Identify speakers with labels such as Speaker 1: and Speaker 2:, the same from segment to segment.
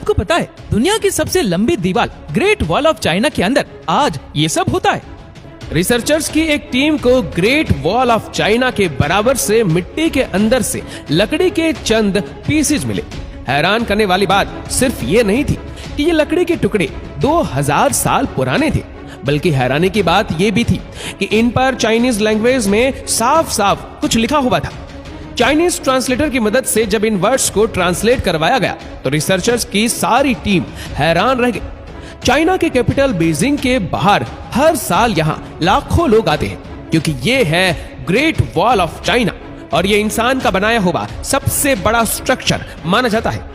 Speaker 1: आपको पता है दुनिया की सबसे लंबी दीवार ग्रेट वॉल ऑफ चाइना के अंदर आज ये सब होता है।
Speaker 2: रिसर्चर्स की एक टीम को ग्रेट वॉल ऑफ चाइना के बराबर से मिट्टी के अंदर से लकड़ी के चंद पीसेज मिले। हैरान करने वाली बात सिर्फ ये नहीं थी कि ये लकड़ी के टुकड़े 2000 साल पुराने थे, बल्कि हैरानी की बात ये भी थी कि इन पर चाइनीज लैंग्वेज में साफ साफ कुछ लिखा हुआ था। चाइनीज ट्रांसलेटर की मदद से जब इन वर्ड्स को ट्रांसलेट करवाया गया तो रिसर्चर्स की सारी टीम हैरान रह गई। चाइना के कैपिटल बीजिंग के बाहर हर साल यहाँ लाखों लोग आते हैं क्योंकि ये है ग्रेट वॉल ऑफ चाइना और ये इंसान का बनाया हुआ सबसे बड़ा स्ट्रक्चर माना जाता है।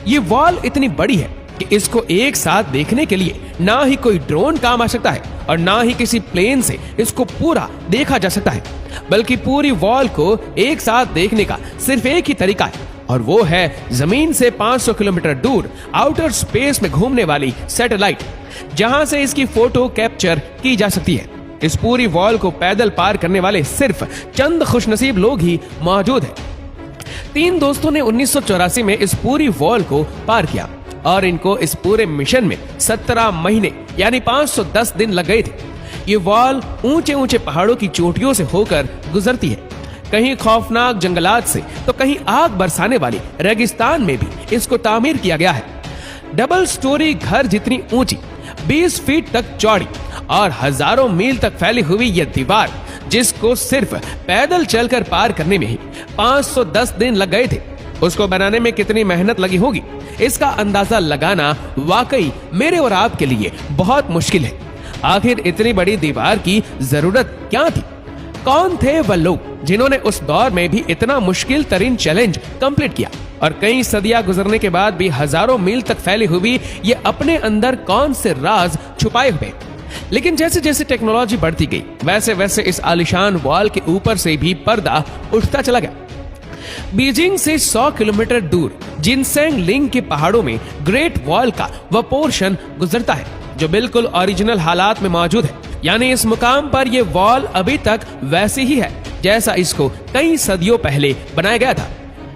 Speaker 2: ये वॉल इतनी बड़ी है कि इसको एक साथ देखने के लिए ना ही कोई ड्रोन काम आ सकता है और ना ही किसी प्लेन से इसको पूरा देखा जा सकता है, बल्कि पूरी वॉल को एक साथ देखने का सिर्फ एक ही तरीका है और वो है जमीन से 500 किलोमीटर दूर आउटर स्पेस में घूमने वाली सैटेलाइट, जहां से इसकी फोटो कैप्चर की जा सकती है। इस पूरी वॉल को पैदल पार करने वाले सिर्फ चंद खुशनसीब लोग ही मौजूद हैं। 3 दोस्तों ने 1984 में इस पूरी वॉल को पार किया और इनको इस पूरे मिशन में 17 महीने यानी 510 दिन लग गए थे। ये वॉल ऊंचे ऊंचे पहाड़ों की चोटियों से होकर गुजरती है, कहीं खौफनाक जंगलात से तो कहीं आग बरसाने वाली रेगिस्तान में भी इसको तामीर किया गया है। डबल स्टोरी घर जितनी ऊंची, 20 फीट तक चौड़ी और हजारों मील तक फैली हुई यह दीवार, जिसको सिर्फ पैदल चलकर पार करने में ही 510 दिन लग गए थे, उसको बनाने में कितनी मेहनत लगी होगी इसका अंदाजा लगाना वाकई मेरे और आपके लिए बहुत मुश्किल है। आखिर इतनी बड़ी दीवार की जरूरत क्या थी? कौन थे वह लोग जिन्होंने उस दौर में भी इतना मुश्किल तरीन चैलेंज कंप्लीट किया और कई सदियां गुजरने के बाद भी हजारों मील तक फैली हुई ये अपने अंदर कौन से राज छुपाए हुए? लेकिन जैसे जैसे टेक्नोलॉजी बढ़ती गई वैसे वैसे इस आलिशान वॉल के ऊपर से भी पर्दा उठता चला गया। बीजिंग से 100 किलोमीटर दूर जिनसेंग लिंग के पहाड़ों में ग्रेट वॉल का वह पोर्शन गुजरता है जो बिल्कुल ओरिजिनल हालात में मौजूद है, यानी इस मुकाम पर यह वॉल अभी तक वैसी ही है जैसा इसको कई सदियों पहले बनाया गया था।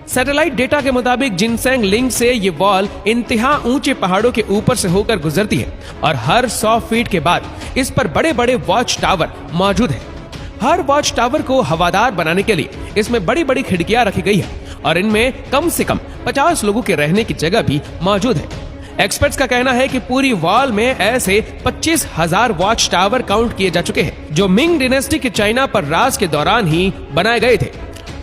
Speaker 2: सैटेलाइट डेटा के मुताबिक जिनसेंग लिंग से ये वॉल इंतहा ऊंचे पहाड़ों के ऊपर से होकर गुजरती है और हर 100 फीट के बाद इस पर बड़े बड़े वॉच टावर मौजूद है। हर वॉच टावर को हवादार बनाने के लिए इसमें बड़ी बड़ी खिड़कियां रखी गई है और इनमें कम से कम 50 लोगों के रहने की जगह भी मौजूद है। एक्सपर्ट्स का कहना है कि पूरी वॉल में ऐसे 25,000 वॉच टावर काउंट किए जा चुके हैं जो मिंग डायनेस्टी के चाइना पर राज के दौरान ही बनाए गए थे।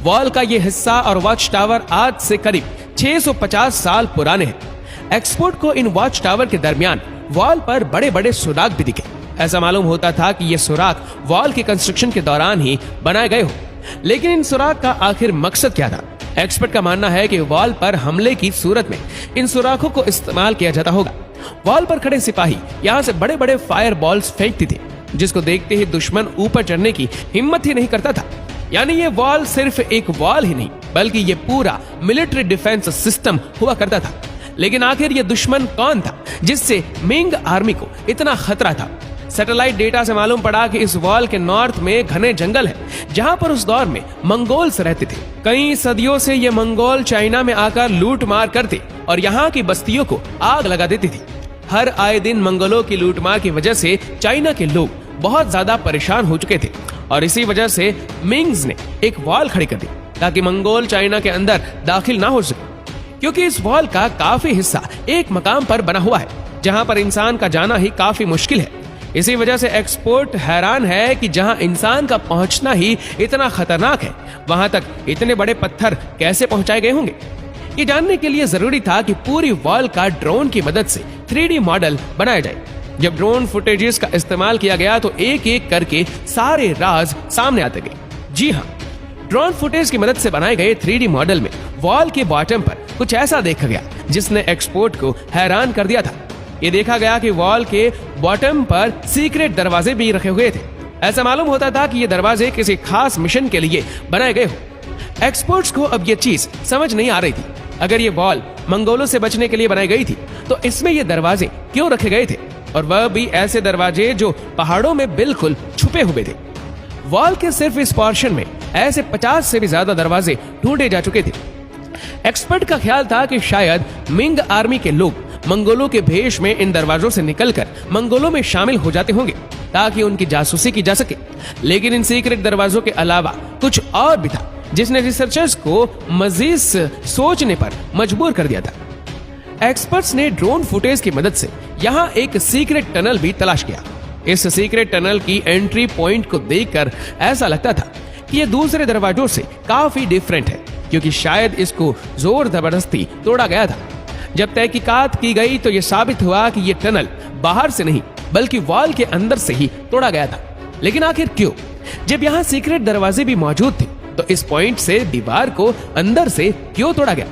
Speaker 2: वॉल का ये हिस्सा और वॉच टावर आज से करीब 650 साल पुराने हैं। एक्सपर्ट को इन वॉच टावर के दरमियान वॉल पर बड़े बड़े सुराग भी दिखे। ऐसा मालूम होता था कि ये सुराग वॉल के कंस्ट्रक्शन के दौरान ही बनाए गए हो, लेकिन इन सुराग का आखिर मकसद क्या था? एक्सपर्ट का मानना है कि वॉल पर हमले की सूरत में इन सुराखों को इस्तेमाल किया जाता होगा। वॉल पर खड़े सिपाही यहाँ से बड़े बड़े फायर बॉल्स फेंकते थे जिसको देखते ही दुश्मन ऊपर चढ़ने की हिम्मत ही नहीं करता था। यानी ये वॉल सिर्फ एक वॉल ही नहीं बल्कि ये पूरा मिलिट्री डिफेंस सिस्टम हुआ करता था। लेकिन आखिर ये दुश्मन कौन था जिससे मिंग आर्मी को इतना खतरा था? सैटेलाइट डेटा से मालूम पड़ा कि इस वॉल के नॉर्थ में घने जंगल है जहां पर उस दौर में मंगोल्स रहते थे। कई सदियों से ये मंगोल चाइना में आकर लूट मार करते और यहाँ की बस्तियों को आग लगा देते थे। हर आए दिन मंगोलों की लूटमार की वजह से चाइना के लोग बहुत ज्यादा परेशान हो चुके थे और इसी वजह से मिंग्स ने एक वॉल खड़ी कर दी ताकि मंगोल चाइना के अंदर दाखिल ना हो सके, क्योंकि इस वॉल का काफी हिस्सा एक मकाम पर बना हुआ है जहां पर इंसान का जाना ही काफी मुश्किल है। इसी वजह से एक्सपर्ट हैरान है कि जहां इंसान का पहुंचना ही इतना खतरनाक है वहां तक इतने बड़े पत्थर कैसे पहुंचाए गए होंगे। ये जानने के लिए जरूरी था कि पूरी वॉल का ड्रोन की मदद से 3D मॉडल बनाया जाए। जब ड्रोन फुटेजेस का इस्तेमाल किया गया तो एक एक करके सारे राज सामने आते गए। जी हाँ, ड्रोन फुटेज की मदद से बनाए गए 3D मॉडल में वॉल के बॉटम पर कुछ ऐसा देखा गया जिसने एक्सपर्ट को हैरान कर दिया था। ये देखा गया कि वॉल के बॉटम पर सीक्रेट दरवाजे भी रखे हुए थे। ऐसा मालूम होता था कि ये दरवाजे किसी खास मिशन के लिए बनाए गए हो। एक्सपर्ट्स को अब ये चीज समझ नहीं आ रही थी। अगर ये वॉल मंगोलों से बचने के लिए बनाई गई थी तो इसमें ये दरवाजे क्यों रखे गए थे, और वह भी ऐसे दरवाजे जो पहाड़ों में बिल्कुल छुपे हुए थे। वॉल के सिर्फ इस पोर्शन में ऐसे 50 से भी ज्यादा दरवाजे ढूंढे जा चुके थे। एक्सपर्ट का ख्याल था कि शायद मिंग आर्मी के लोग मंगोलों के भेष में इन दरवाजों से निकलकर मंगोलों में शामिल हो जाते होंगे ताकि उनकी जासूसी की जा सके। लेकिन इन सीक्रेट दरवाजों के अलावा कुछ और भी था जिसने रिसर्चर्स को मजीद सोचने पर मजबूर कर दिया था। एक्सपर्ट्स ने ड्रोन फुटेज की मदद से यहाँ एक सीक्रेट टनल भी तलाश किया। इस सीक्रेट टनल की एंट्री पॉइंट को देखकर ऐसा लगता था कि यह दूसरे दरवाजों से काफी डिफरेंट है, क्योंकि शायद इसको जोर जबरदस्ती तोड़ा गया था। जब तहकीकात की गई तो यह साबित हुआ कि यह टनल बाहर से नहीं बल्कि वॉल के अंदर से ही तोड़ा गया था। लेकिन आखिर क्यों? जब यहाँ सीक्रेट दरवाजे भी मौजूद थे तो इस पॉइंट से दीवार को अंदर से क्यों तोड़ा गया?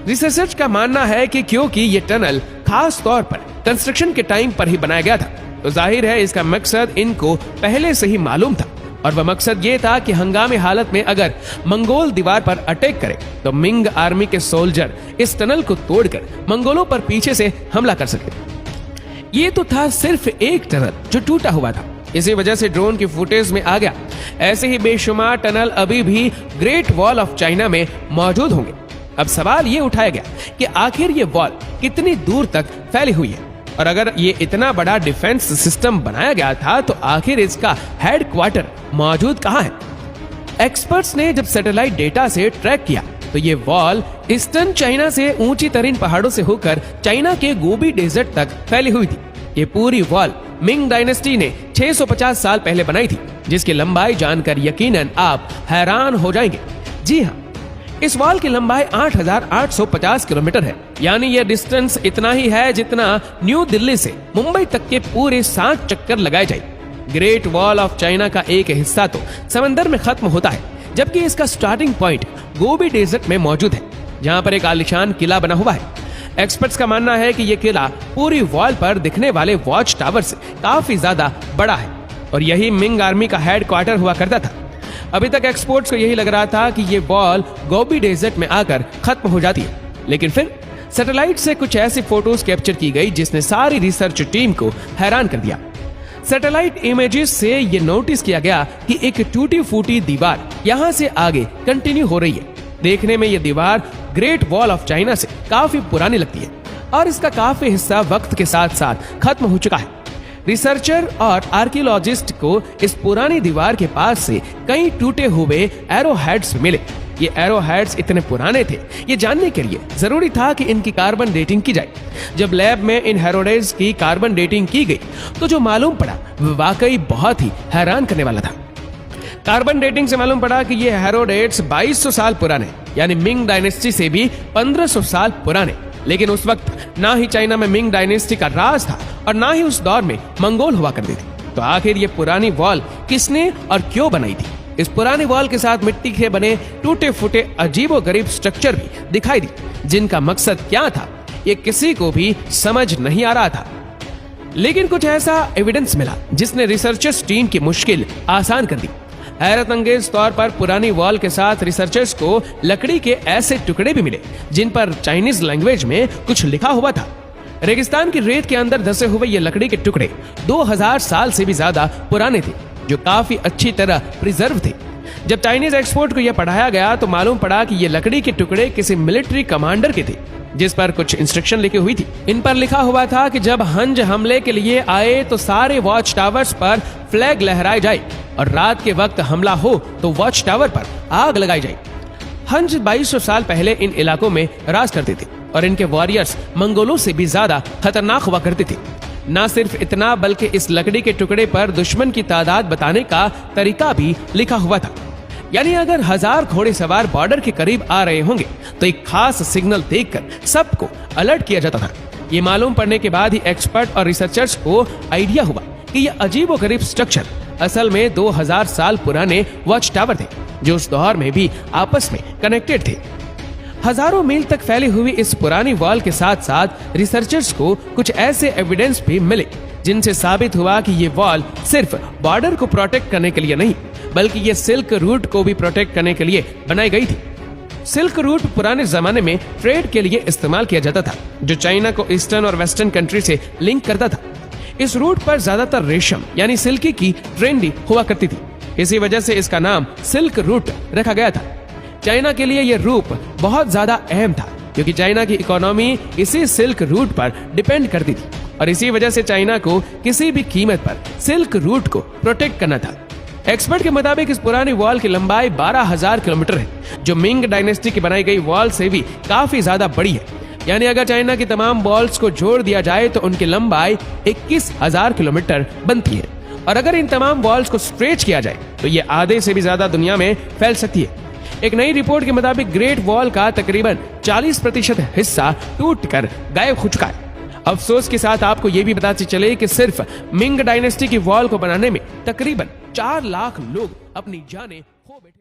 Speaker 2: रिसर्चर्स का मानना है कि क्योंकि ये टनल खास तौर पर कंस्ट्रक्शन के टाइम पर ही बनाया गया था, तो जाहिर है इसका मकसद इनको पहले से ही मालूम था। और वह मकसद ये था कि हंगामी हालत में अगर मंगोल दीवार पर अटैक करे तो मिंग आर्मी के सोल्जर इस टनल को तोड़कर मंगोलों पर पीछे से हमला कर सके। ये तो था सिर्फ एक टनल जो टूटा हुआ था। इसी वजह से ड्रोन की फुटेज में आ गया। ऐसे ही बेशुमार टनल अभी भी ग्रेट वॉल ऑफ चाइना में मौजूद होंगे। अब सवाल ये उठाया गया कि आखिर ये वॉल कितनी दूर तक फैली हुई है, और अगर ये इतना बड़ा डिफेंस सिस्टम बनाया गया था तो आखिर इसका हेडक्वार्टर मौजूद कहाँ है? एक्सपर्ट्स ने जब सैटेलाइट डेटा से ट्रैक किया तो ये वॉल ईस्टर्न चाइना से ऊंची तरीन पहाड़ों से होकर चाइना के गोबी डेजर्ट तक फैली हुई थी। ये पूरी वॉल मिंग डायनेस्टी ने 650 साल पहले बनाई थी, जिसकी लंबाई जानकर यकीनन आप हैरान हो जाएंगे। जी हाँ, इस वॉल की लंबाई 8,850 किलोमीटर है, यानी यह डिस्टेंस इतना ही है जितना न्यू दिल्ली से मुंबई तक के पूरे 7 चक्कर लगाए जाए। ग्रेट वॉल ऑफ चाइना का एक हिस्सा तो समंदर में खत्म होता है, जबकि इसका स्टार्टिंग पॉइंट गोबी डेजर्ट में मौजूद है, जहां पर एक आलीशान किला बना हुआ है। एक्सपर्ट्स का मानना है कि यह किला पूरी वॉल पर दिखने वाले वॉच टावर से काफी ज्यादा बड़ा है, और यही मिंग आर्मी का हेडक्वार्टर हुआ करता था। अभी तक एक्सपर्ट्स को यही लग रहा था कि ये वॉल गोबी डेजर्ट में आकर खत्म हो जाती है, लेकिन फिर सैटेलाइट से कुछ ऐसी फोटोज कैप्चर की गई जिसने सारी रिसर्च टीम को हैरान कर दिया। सैटेलाइट इमेजेस से ये नोटिस किया गया कि एक टूटी फूटी दीवार यहाँ से आगे कंटिन्यू हो रही है। देखने में ये दीवार ग्रेट वॉल ऑफ चाइना से काफी पुरानी लगती है, और इसका काफी हिस्सा वक्त के साथ साथ खत्म हो चुका है। रिसर्चर और आर्कियोलॉजिस्ट को इस पुरानी दीवार के पास से कई टूटे हुए एरो हेड्स मिले। ये एरो हेड्स इतने पुराने थे, ये जानने के लिए जरूरी था कि इनकी कार्बन डेटिंग की जाए। जब लैब में इन हेरोडेज की कार्बन डेटिंग की गई तो जो मालूम पड़ा वो वाकई बहुत ही हैरान करने वाला था। कार्बन डेटिंग से मालूम पड़ा कि ये हेरोडेट्स 2200 साल पुराने, यानी मिंग डायनेस्टी से भी 1500 साल पुराने। लेकिन उस वक्त ना ही चाइना में मिंग डायनेस्टी का राज था और ना ही उस दौर में मंगोल हुआ करते थे। तो आखिर ये पुरानी वॉल किसने और क्यों बनाई थी? इस पुरानी वॉल के साथ मिट्टी के बने टूटे फूटे अजीबोगरीब स्ट्रक्चर भी दिखाई दी, जिनका मकसद क्या था ये किसी को भी समझ नहीं आ रहा था। लेकिन कुछ ऐसा एविडेंस मिला जिसने रिसर्चर्स टीम की मुश्किल आसान कर दी। हैरत अंगेज तौर पर पुरानी वॉल के साथ रिसर्चर्स को लकड़ी के ऐसे टुकड़े भी मिले जिन पर चाइनीज लैंग्वेज में कुछ लिखा हुआ था। रेगिस्तान की रेत के अंदर धसे हुए ये लकड़ी के टुकड़े 2000 साल से भी ज्यादा पुराने थे, जो काफी अच्छी तरह प्रिजर्व थे। जब चाइनीज एक्सपोर्ट को यह पढ़ाया गया तो मालूम पड़ा कि ये लकड़ी के टुकड़े किसी मिलिट्री कमांडर के थे, जिस पर कुछ इंस्ट्रक्शन लिखी हुई थी। इन पर लिखा हुआ था कि जब हंज हमले के लिए आए तो सारे वॉच टावर्स पर फ्लैग लहराए जाए, और रात के वक्त हमला हो तो वॉच टावर पर आग लगाई जाए। हंज 2200 साल पहले इन इलाकों में राज करते थे, और इनके वॉरियर्स मंगोलों से भी ज्यादा खतरनाक हुआ करते थे। न सिर्फ इतना, बल्कि इस लकड़ी के टुकड़े पर दुश्मन की तादाद बताने का तरीका भी लिखा हुआ था। यानी अगर 1000 घोड़े सवार बॉर्डर के करीब आ रहे होंगे तो एक खास सिग्नल देकर सबको अलर्ट किया जाता था। ये मालूम पड़ने के बाद ही एक्सपर्ट और रिसर्चर्स को आइडिया हुआ कि ये अजीबोगरीब स्ट्रक्चर असल में 2000 साल पुराने वॉच टावर थे, जो उस दौर में भी आपस में कनेक्टेड थे। हजारों मील तक फैली हुई इस पुरानी वॉल के साथ साथ रिसर्चर्स को कुछ ऐसे एविडेंस भी मिले जिनसे साबित हुआ कि ये वॉल सिर्फ बॉर्डर को प्रोटेक्ट करने के लिए नहीं, बल्कि ये सिल्क रूट को भी प्रोटेक्ट करने के लिए बनाई गई थी। सिल्क रूट पुराने जमाने में ट्रेड के लिए इस्तेमाल किया जाता था, जो चाइना को ईस्टर्न और वेस्टर्न कंट्री से लिंक करता था। इस रूट पर ज्यादातर रेशम यानी सिल्की की ट्रेंडी हुआ करती थी। इसी वजह से इसका नाम सिल्क रूट रखा गया था। चाइना के लिए यह रूट बहुत ज्यादा अहम था, क्योंकि चाइना की इकोनॉमी इसी सिल्क रूट पर डिपेंड करती थी और इसी वजह से चाइना को किसी भी कीमत पर सिल्क रूट को प्रोटेक्ट करना था। एक्सपर्ट के मुताबिक इस पुरानी वॉल की लंबाई 12,000 किलोमीटर है, जो मिंग डायनेस्टी की बनाई गई वॉल से भी काफी ज्यादा बड़ी है। यानी अगर चाइना की तमाम वॉल्स को जोड़ दिया जाए तो उनकी लंबाई 21,000 किलोमीटर बनती है और अगर इन तमाम वॉल्स को स्ट्रेच किया जाए तो ये आधे से भी ज्यादा दुनिया में फैल सकती है। एक नई रिपोर्ट के मुताबिक ग्रेट वॉल का तकरीबन 40% हिस्सा टूटकर गायब हो चुका है। अफसोस के साथ आपको यह भी बताते चले कि सिर्फ मिंग डायनेस्टी की वॉल को बनाने में तकरीबन 4 लाख लोग अपनी जानें खो बैठे।